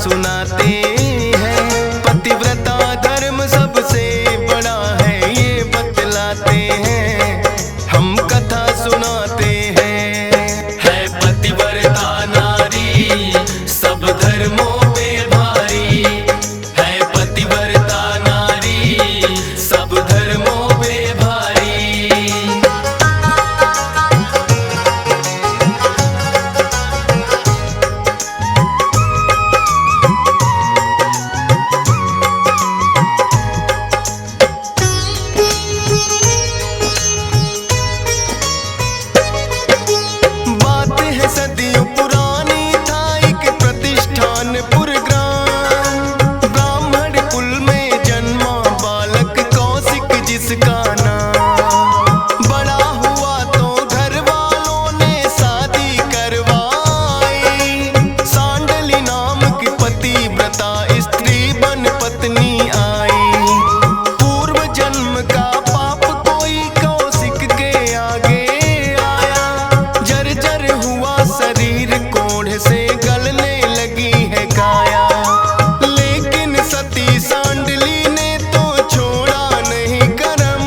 सुनाते हैं। पतिव्रता धर्म सबसे बड़ा है ये बतलाते हैं, हम कथा सुनाते हैं। है पतिव्रता नारी सब धर्मों पे भारी, है पतिव्रता नारी सब धर्मों पे भारी। सदियों पुरानी था एक प्रतिष्ठान पुरग्राम, ब्राह्मण कुल में जन्मा बालक कौशिक जिसका नाम। बड़ा हुआ तो घर वालों ने शादी करवाई, सांडली नाम की पतिव्रता स्त्री बन पत्नी आई। पूर्व जन्म का पाप कोई कौशिक के आगे आया, जर्जर हुआ शरीर कोढ़ से गलने लगी है काया। लेकिन सती सांडली ने तो छोड़ा नहीं करम,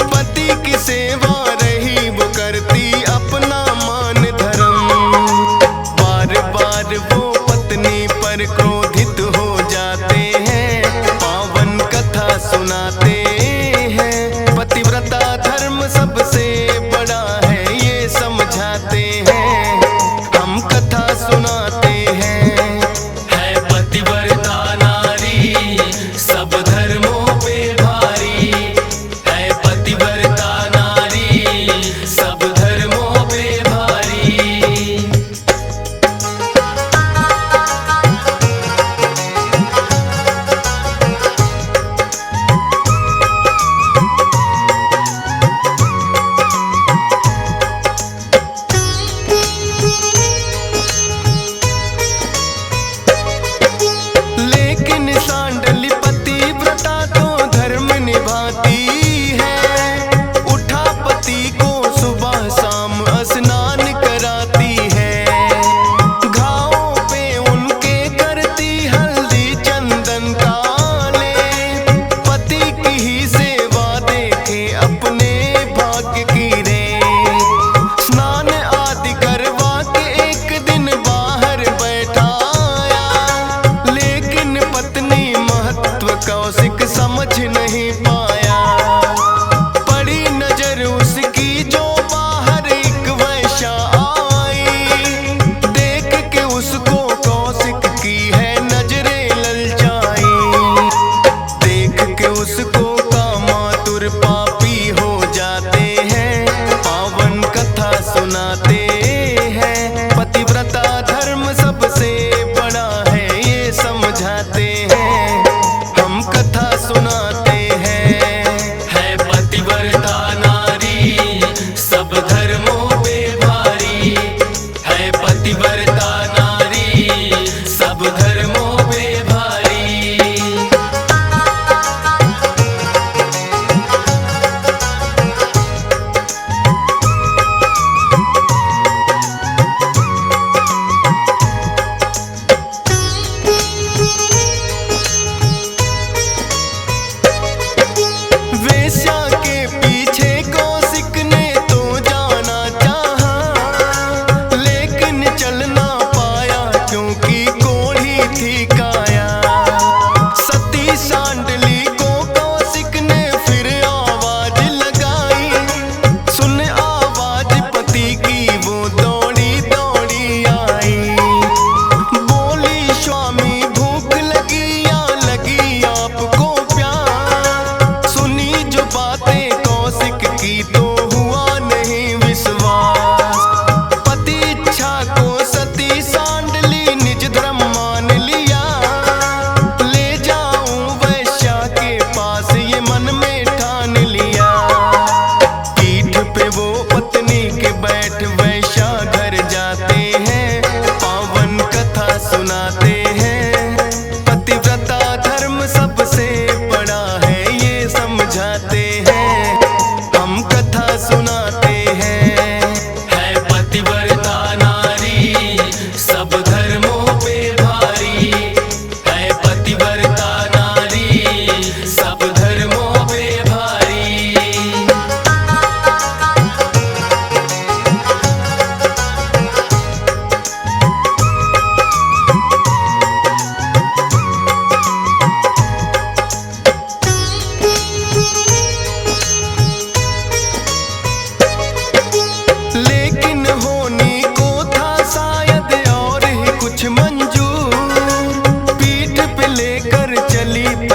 पति की सेवा रही वो करती अपना मान धर्म। बार बार वो पत्नी पर क्रोधित हो जाते हैं, पावन कथा सुनाते हैं। पतिव्रता धर्म सबसे बड़ा है ये समझाते हैं, हम कथा सुनाते हैं। है पतिव्रता नारी सब धर्मों पे भारी, है पतिव्रता नारी सब धर्मों पे भारी।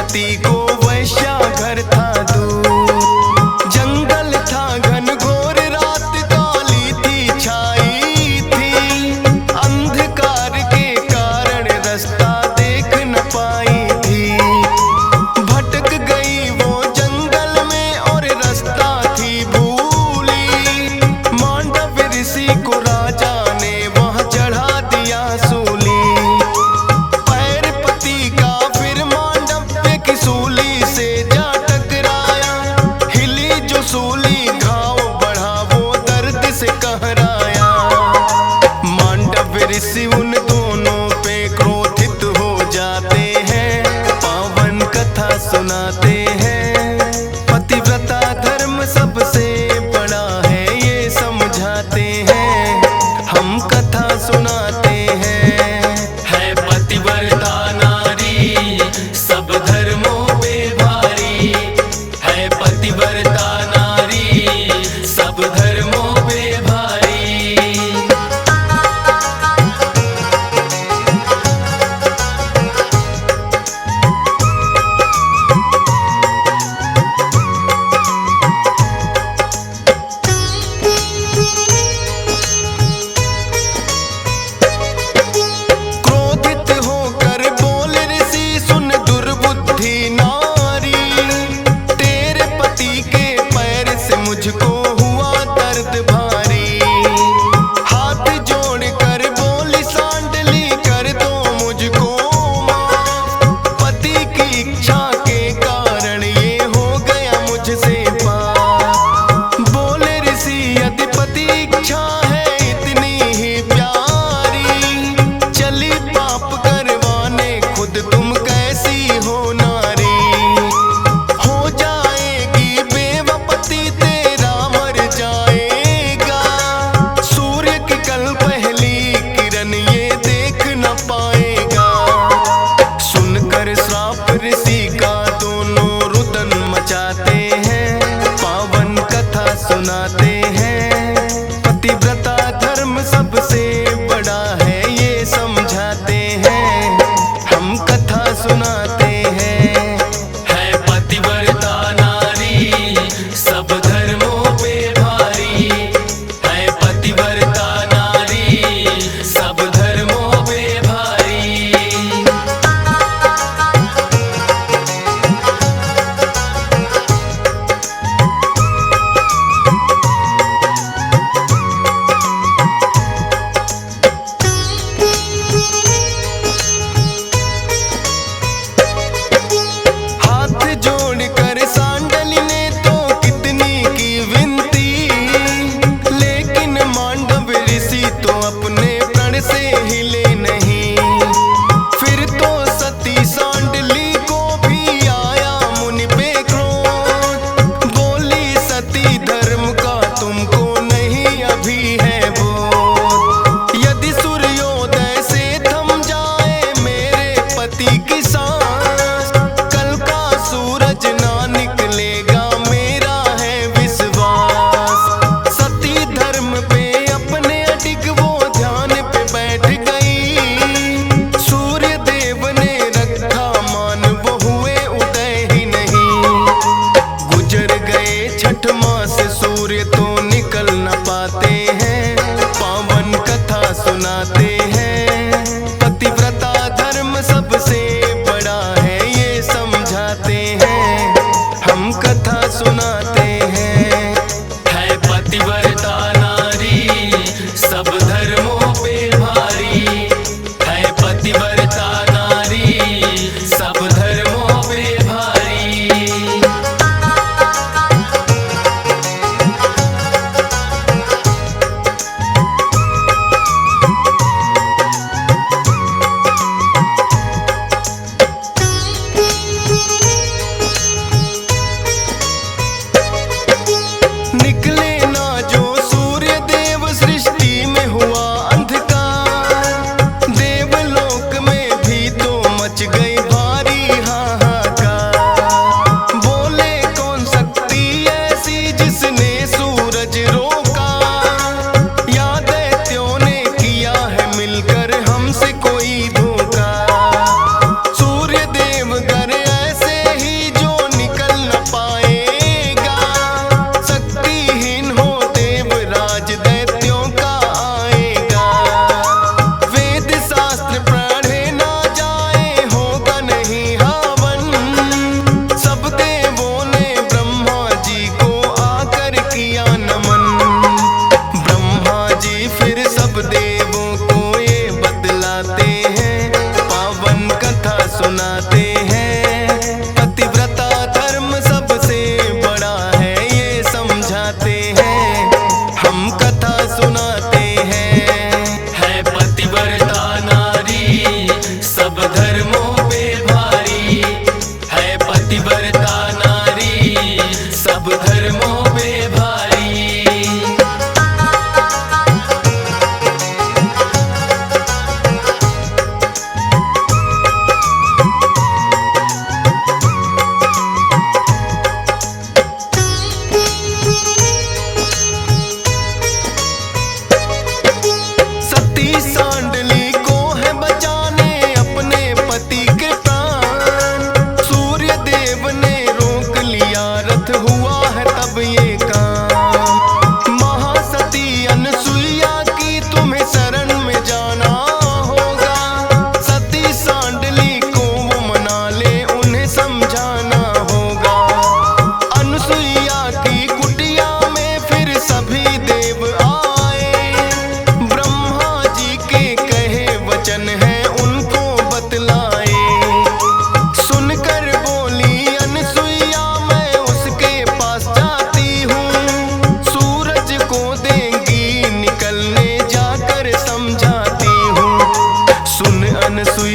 पति को वैश्या घर था दूर। जंगल था घनघोर, रात काली थी छाई थी, अंधकार के कारण रास्ता देख न पाई थी। भटक गई वो जंगल में और रास्ता थी भूली। मांडव ऋषि को राजा ने वहां चढ़ा दिया सूली। पैर पति का फिर मांडव पे की सूली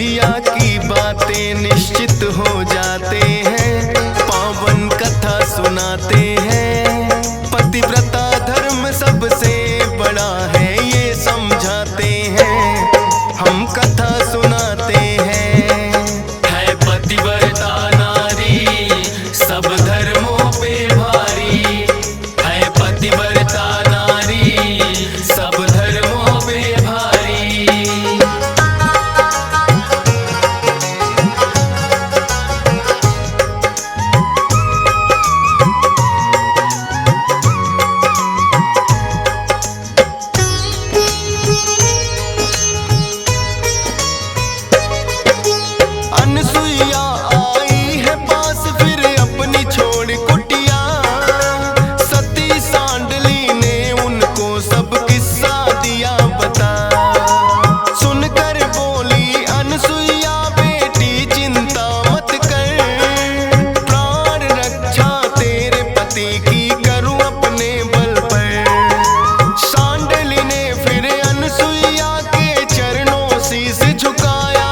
अनसुईया की बातें निश्चित हो जाते हैं, पावन कथा सुनाते हैं। पतिव्रता धर्म सबसे बड़ा है ये समझाते हैं, हम कथा सुनाते हैं। है पतिव्रता नारी सब धर्मों पे भारी, है पतिव्रता नारी सब धर्मों पे भारी। अनसुईया आई है पास फिर अपनी छोड़ कुटिया, सती सांडली ने उनको सब किस्सा दिया बता। सुनकर बोली अनसुईया बेटी चिंता मत कर, प्राण रक्षा तेरे पति की करूं अपने बल पर। सांडली ने फिर अनसुईया के चरणों शीश झुकाया,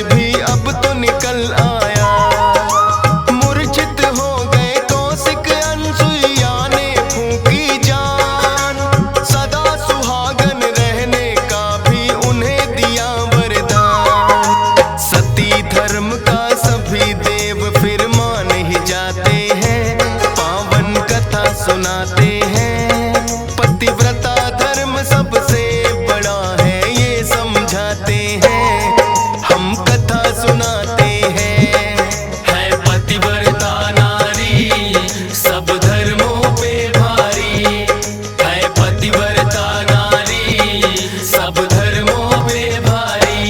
भी अब तो निकल आया। मूर्छित हो गए कौशिक, अनसुईया ने फूंकी जान, सदा सुहागन रहने का भी उन्हें दिया वरदान। सती धर्म का सभी देव फिर मान ही जाते हैं, पावन कथा सुनाते हैं। पतिव्रता धर्म सबसे बड़ा है ये समझाते हैं, हम कथा सुनाते हैं। है पतिव्रता नारी सब धर्मों पे भारी, है पतिव्रता नारी सब धर्मों पे भारी।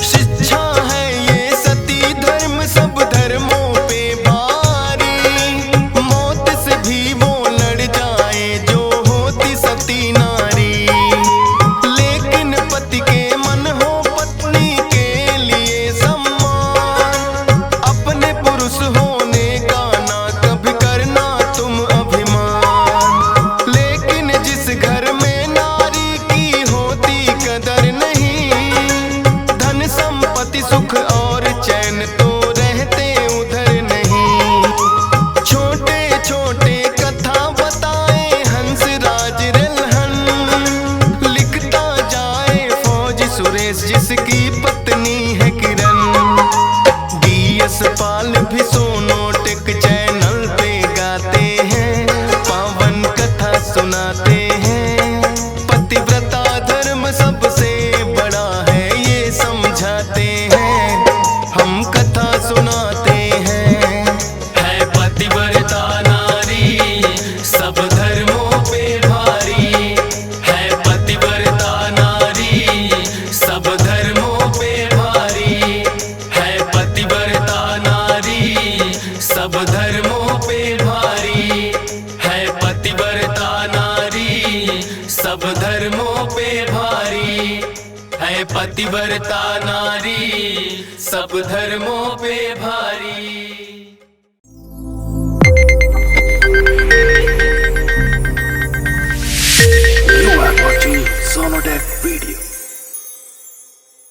शिक्षा है ये सती धर्म सब धर्मों पे भारी, मौत से भी वो लड़ जाए जो होती सती नारी। लेकिन पति के मन हो पत्नी के लिए सम्मान, अपने पुरुष होने का ना कभी करना तुम अभिमान। लेकिन जिस घर में नारी की होती कदर नहीं, धन संपत्ति सुख और चैन तो रहते उधर नहीं। छोटे छोटे कथा बताए हंसराज रिल्हन, लिखता जाए फौज सुरेश जिसकी पत्नी है किरण। डीएस पाल भी सोनोटेक चैनल पे गाते हैं, पावन कथा सुनाते हैं। पतिव्रता धर्म सबसे बड़ा है ये समझाते हैं, हम कथा सुनाते हैं। है पतिव्रता नारी सब धर्मों पे भारी, है पतिव्रता नारी सब धर्मों पे भारी, है पतिव्रता नारी सब धर्मों पे भारी, है पतिव्रता नारी सब धर्मों पे भारी, है पतिव्रता नारी सब धर्मों पे भारी।